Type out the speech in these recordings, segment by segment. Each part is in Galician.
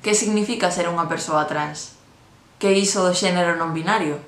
Que significa ser unha persoa trans? Que é iso do xénero non binario?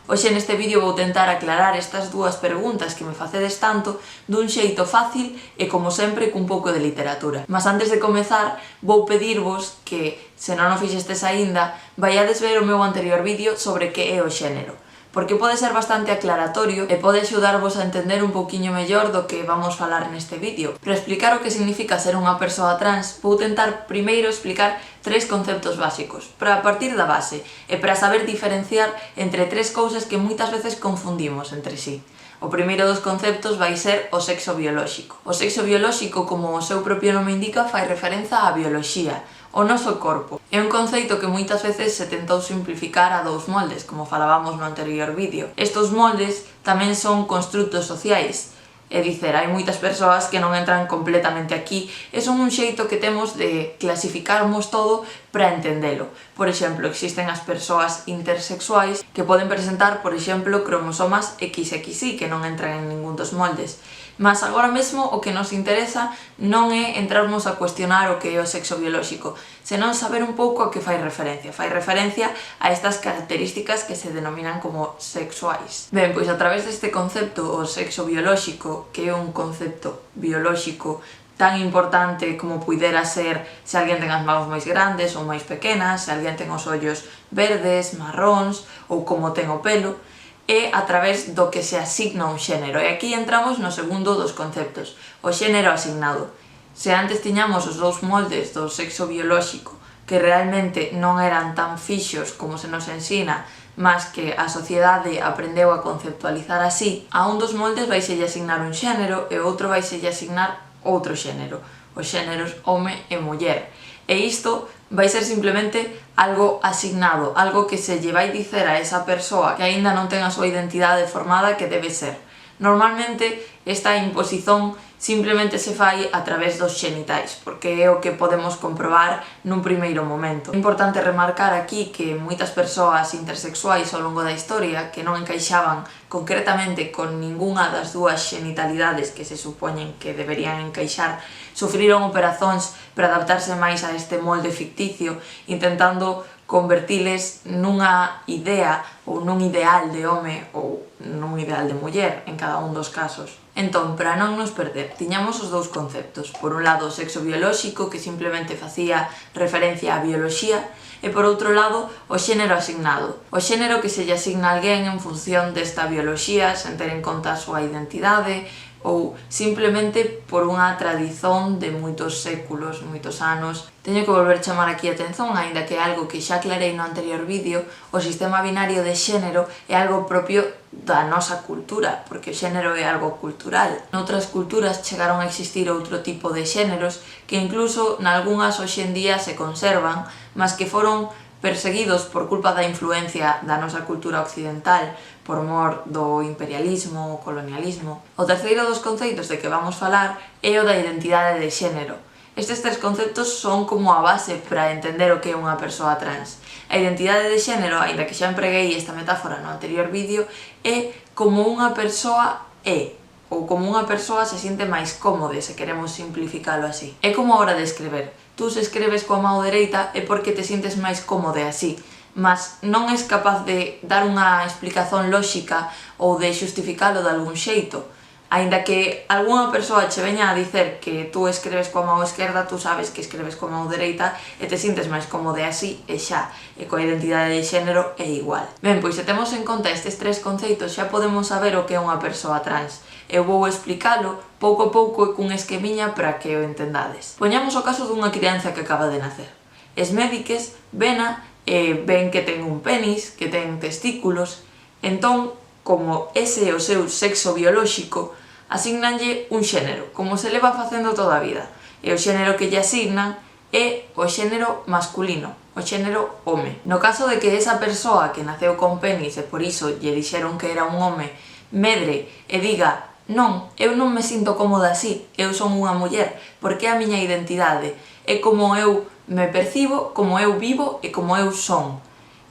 Hoxe neste vídeo vou tentar aclarar estas dúas preguntas que me facedes tanto dun xeito fácil e, como sempre, cun pouco de literatura. Mas antes de comezar, vou pedirvos que, se non o fixestes aínda, vaiades ver o meu anterior vídeo sobre que é o xénero, porque pode ser bastante aclaratorio e pode axudarvos a entender un pouquiño mellor do que vamos falar neste vídeo. Para explicar o que significa ser unha persoa trans, vou tentar primeiro explicar tres conceptos básicos, para partir da base e para saber diferenciar entre tres cousas que moitas veces confundimos entre sí. O primeiro dos conceptos vai ser o sexo biolóxico. O sexo biolóxico, como o seu propio nome indica, fai referencia á bioloxía, o noso corpo. É un conceito que moitas veces se tentou simplificar a dous moldes, como falábamos no anterior vídeo. Estos moldes tamén son construtos sociais, é dicer, hai moitas persoas que non entran completamente aquí e son un xeito que temos de clasificarmos todo para entendelo. Por exemplo, existen as persoas intersexuais que poden presentar, por exemplo, cromosomas XXY que non entran en ningún dos moldes. Mas agora mesmo o que nos interesa non é entrarmos a cuestionar o que é o sexo biolóxico, senón saber un pouco a que fai referencia. Fai referencia a estas características que se denominan como sexuais. Ben, pois a través deste concepto, o sexo biolóxico, que é un concepto biolóxico tan importante como puidera ser se alguén ten as mans máis grandes ou máis pequenas, se alguén ten os ollos verdes, marróns ou como ten o pelo, é a través do que se asigna un xénero. E aquí entramos no segundo dos conceptos, o xénero asignado. Se antes tiñamos os dous moldes do sexo biolóxico que realmente non eran tan fixos como se nos ensina, mas que a sociedade aprendeu a conceptualizar así, a un dos moldes vaiselle asignar un xénero e outro vaiselle asignar outro xénero, os xéneros home e muller. E isto vai ser simplemente algo asignado, algo que se lle vai dicer a esa persoa que aínda non ten a súa identidade formada que debe ser. Normalmente esta imposición simplemente se fai a través dos xenitais, porque é o que podemos comprobar nun primeiro momento. É importante remarcar aquí que moitas persoas intersexuais ao longo da historia que non encaixaban concretamente con ningunha das dúas xenitalidades que se supoñen que deberían encaixar, sufriron operacións para adaptarse máis a este molde ficticio, intentando convertiles nunha idea ou nun ideal de home ou nun ideal de muller en cada un dos casos. Entón, para non nos perder, tiñamos os dous conceptos. Por un lado, o sexo biolóxico, que simplemente facía referencia á bioloxía, e por outro lado, o xénero asignado. O xénero que se lle asigna a alguén en función desta bioloxía, sen ter en conta a súa identidade, ou simplemente por unha tradición de moitos séculos, moitos anos. Teño que volver chamar aquí a atención, aínda que é algo que xa aclarei no anterior vídeo, o sistema binario de xénero é algo propio da nosa cultura, porque o xénero é algo cultural. Noutras culturas chegaron a existir outro tipo de xéneros que incluso nalgunhas hoxe en día se conservan, mas que foron perseguidos por culpa da influencia da nosa cultura occidental, por mor do imperialismo, o colonialismo. O terceiro dos conceptos de que vamos falar é o da identidade de xénero. Estes tres conceptos son como a base para entender o que é unha persoa trans. A identidade de xénero, aínda que xa empreguei esta metáfora no anterior vídeo, é como unha persoa é, ou como unha persoa se siente máis cómoda, se queremos simplificalo así. É como a hora de escrever. Tú se escreves coa mão dereita é porque te sientes máis cómoda así, mas non és capaz de dar unha explicación lóxica ou de xustificalo de algún xeito. Aínda que algunha persoa che veña a dicer que tú escreves coa mão esquerda, tú sabes que escreves coa mão dereita e te sintes máis cómoda así e xa, e coa identidade de xénero é igual. Ben, pois se temos en conta estes tres conceitos xa podemos saber o que é unha persoa trans. Eu vou explicalo pouco a pouco e cun esquemiña para que o entendades. Poñamos o caso dunha crianza que acaba de nacer. Es médiques vena e ven que ten un penis, que ten testículos, entón, como ese é o seu sexo biolóxico, asignanlle un xénero, como se leva facendo toda a vida. E o xénero que lle asignan é o xénero masculino, o xénero home. No caso de que esa persoa que naceu con penis e por iso lle dixeron que era un home, medre e diga: non, eu non me sinto cómoda así, eu son unha muller, porque é a miña identidade, é como eu me percibo, como eu vivo e como eu son.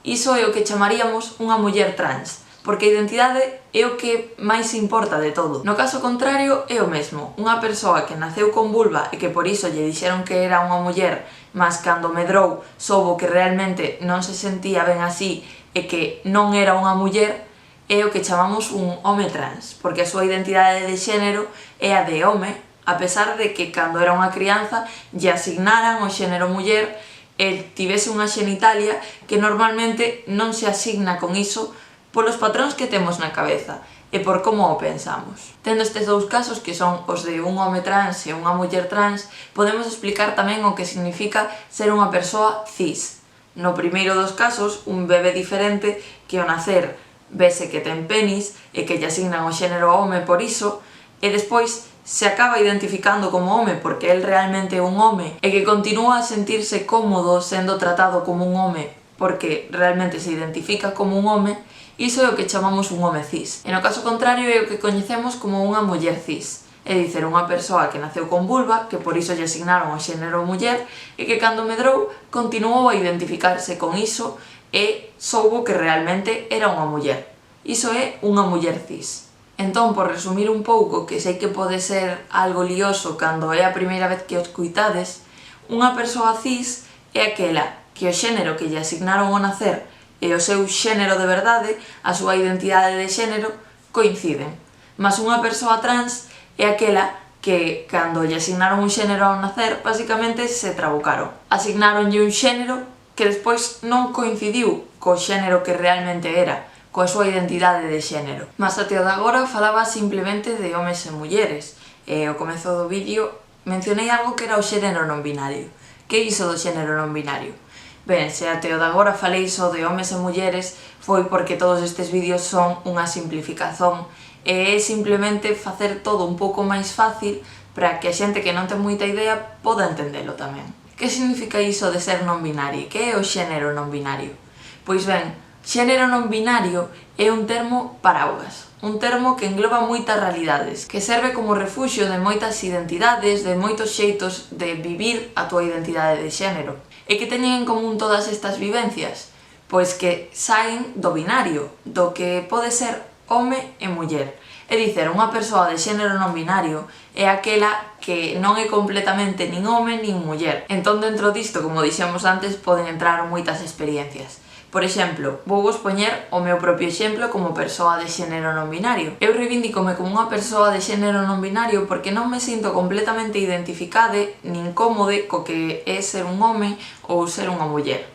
Iso é o que chamaríamos unha muller trans. porque a identidade é o que máis importa de todo. No caso contrario é o mesmo, unha persoa que naceu con vulva e que por iso lle dixeron que era unha muller, mas cando medrou soubo que realmente non se sentía ben así e que non era unha muller, é o que chamamos un home trans, porque a súa identidade de xénero é a de home, a pesar de que cando era unha crianza lle asignaran o xénero muller e tivese unha xenitalia que normalmente non se asigna con iso polos patróns que temos na cabeza e por como o pensamos. Tendo estes dous casos, que son os de un home trans e unha muller trans, podemos explicar tamén o que significa ser unha persoa cis. No primeiro dos casos, un bebé diferente que ao nacer vese que ten penis e que lle asignan o xénero home por iso, e despois se acaba identificando como home porque el realmente é un home e que continúa a sentirse cómodo sendo tratado como un home porque realmente se identifica como un home, iso é o que chamamos un home cis. E no caso contrario é o que coñecemos como unha muller cis, é dicir, unha persoa que naceu con vulva, que por iso lle asignaron o xénero muller e que cando medrou continuou a identificarse con iso e soubo que realmente era unha muller. Iso é unha muller cis. Entón, por resumir un pouco, que sei que pode ser algo lioso cando é a primeira vez que o escuitades, unha persoa cis é aquela que o xénero que lle asignaron ao nacer e o seu xénero de verdade, a súa identidade de xénero, coinciden. Mas unha persoa trans é aquela que, cando lle asignaron un xénero ao nacer, basicamente se trabucaron. Asignáronlle un xénero que despois non coincidiu co xénero que realmente era, coa súa identidade de xénero. Mas até o de agora falaba simplemente de homes e mulleres, e ao comezo do vídeo mencionei algo que era o xénero non binario. Que é iso do xénero non binario? Ben, se até o de agora falei só de homes e mulleres, foi porque todos estes vídeos son unha simplificación e é simplemente facer todo un pouco máis fácil para que a xente que non ten moita idea poda entendelo tamén. Que significa iso de ser non binario? Que é o xénero non binario? Pois ben, xénero non binario é un termo paraugas, un termo que engloba moitas realidades, que serve como refuxio de moitas identidades, de moitos xeitos de vivir a túa identidade de xénero. E que teñen en común todas estas vivencias? Pois que saen do binario, do que pode ser home e muller. É dicir, unha persoa de xénero non binario é aquela que non é completamente nin home nin muller. Entón, dentro disto, como dixemos antes, poden entrar moitas experiencias. Por exemplo, vouvos poñer o meu propio exemplo como persoa de xénero non binario. Eu reivindícome como unha persoa de xénero non binario porque non me sinto completamente identificade nin cómode co que é ser un home ou ser unha muller.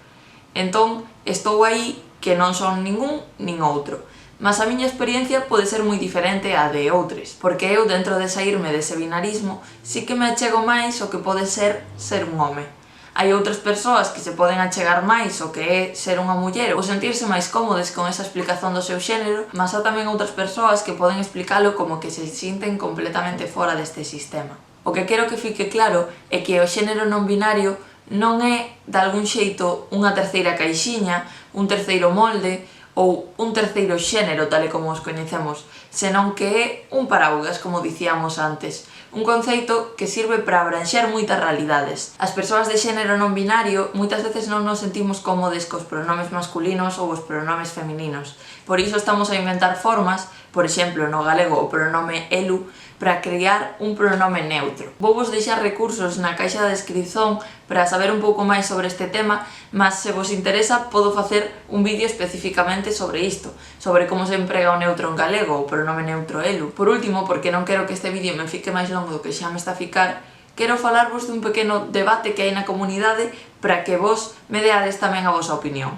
Entón, estou aí que non son ningún nin outro. Mas a miña experiencia pode ser moi diferente á de outros, porque eu, dentro de saírme dese binarismo, sí que me achego máis o que pode ser un home. Hai outras persoas que se poden achegar máis o que é ser unha muller ou sentirse máis cómodes con esa explicación do seu xénero, mas há tamén outras persoas que poden explicalo como que se sinten completamente fora deste sistema. O que quero que fique claro é que o xénero non binario non é, de algún xeito, unha terceira caixiña, un terceiro molde ou un terceiro xénero, tal e como os coñecemos, senón que é un paraugas, como dicíamos antes. Un conceito que sirve para abranxer moitas realidades. As persoas de xénero non binario moitas veces non nos sentimos cómodes cos pronomes masculinos ou os pronomes femininos. Por iso estamos a inventar formas, por exemplo, no galego o pronome elu, para crear un pronome neutro. Vouvos deixar recursos na caixa da descripción para saber un pouco máis sobre este tema, mas se vos interesa podo facer un vídeo especificamente sobre isto, sobre como se emprega o neutro en galego, o pronome neutro elu. Por último, porque non quero que este vídeo me fique máis longo do que xa me está a ficar, quero falarvos dun pequeno debate que hai na comunidade para que vos me deades tamén a vosa opinión.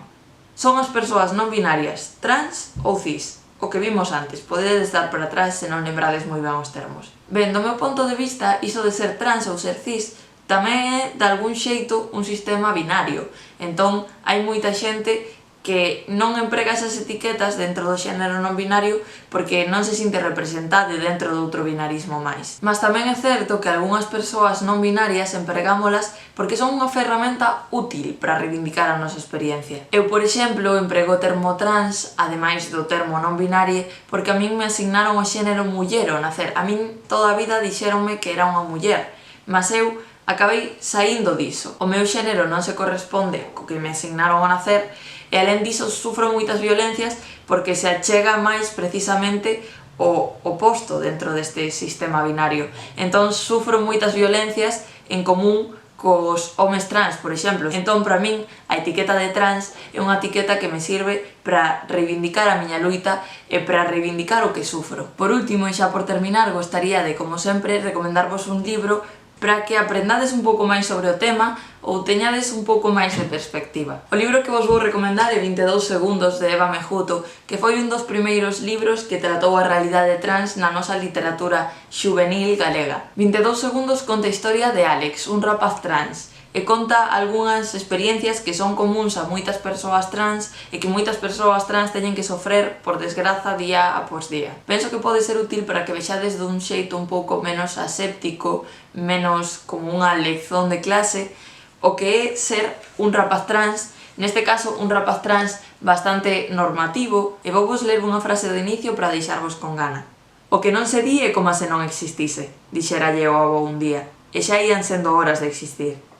Son as persoas non binarias trans ou cis? O que vimos antes, podedes dar para atrás se non lembrades moi ben os termos. Ben, do meu ponto de vista, iso de ser trans ou ser cis tamén é, de algún xeito, un sistema binario. Entón, hai moita xente que non emprega esas etiquetas dentro do xénero non binario porque non se sinte representade dentro do outro binarismo máis. Mas tamén é certo que algunhas persoas non binarias empregámolas porque son unha ferramenta útil para reivindicar a nosa experiencia. Eu, por exemplo, emprego o termo trans, ademais do termo non binario, porque a min me asignaron o xénero muller ao nacer. A min toda a vida dixéronme que era unha muller, mas eu Acabei saindo diso. O meu xénero non se corresponde co que me asignaron ao nacer e alén diso sufro moitas violencias porque se achega máis precisamente o oposto dentro deste sistema binario. Entón sufro moitas violencias en común cos homes trans, por exemplo. Entón, para min, a etiqueta de trans é unha etiqueta que me sirve para reivindicar a miña luita e para reivindicar o que sufro. Por último, e xa por terminar, gostaría de, como sempre, recomendarvos un libro para que aprendades un pouco máis sobre o tema ou teñades un pouco máis de perspectiva. O libro que vos vou recomendar é 22 segundos de Eva Mejuto, que foi un dos primeiros libros que tratou a realidade trans na nosa literatura xuvenil galega. 22 segundos conta a historia de Alex, un rapaz trans, e conta algunhas experiencias que son comuns a moitas persoas trans e que moitas persoas trans teñen que sofrer, por desgraza, día após día. Penso que pode ser útil para que vexades dun xeito un pouco menos aséptico, menos como unha lección de clase, o que é ser un rapaz trans, neste caso un rapaz trans bastante normativo, e vou vos ler unha frase de inicio para deixarvos con gana. O que non se di é como se non existise, dixeralle o avó un día, e xa ían sendo horas de existir.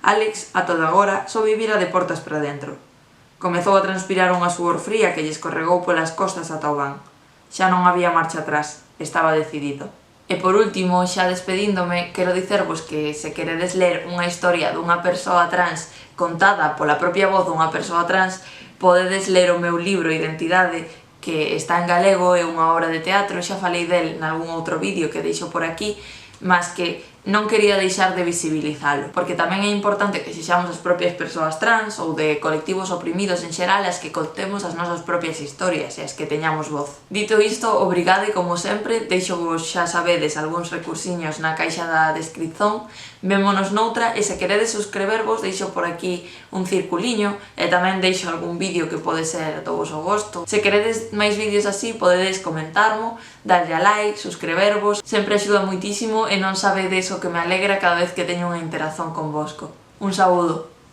Alex, a todo agora, só vivira de portas para dentro. Comezou a transpirar unha suor fría que lle escorregou polas costas ata o van. Xa non había marcha atrás, estaba decidido. E por último, xa despedíndome, quero dicervos que se queredes ler unha historia dunha persoa trans contada pola propia voz dunha persoa trans, podedes ler o meu libro Identidade, que está en galego, é unha obra de teatro, xa falei del nalgún outro vídeo que deixo por aquí, mas que non quería deixar de visibilizalo, porque tamén é importante que sexamos as propias persoas trans ou de colectivos oprimidos en xeral as que contemos as nosas propias historias e as que teñamos voz. Dito isto, obrigade como sempre, deixo vos, xa sabedes, algúns recursiños na caixa da descripción, vémonos noutra e se queredes suscribervos deixo por aquí un circuliño e tamén deixo algún vídeo que pode ser do voso gosto. Se queredes máis vídeos así podedes comentarmo, darlle a like, suscribervos, sempre axuda moitísimo e non sabedes o que me alegra cada vez que teño unha interazón convosco. Un saúdo.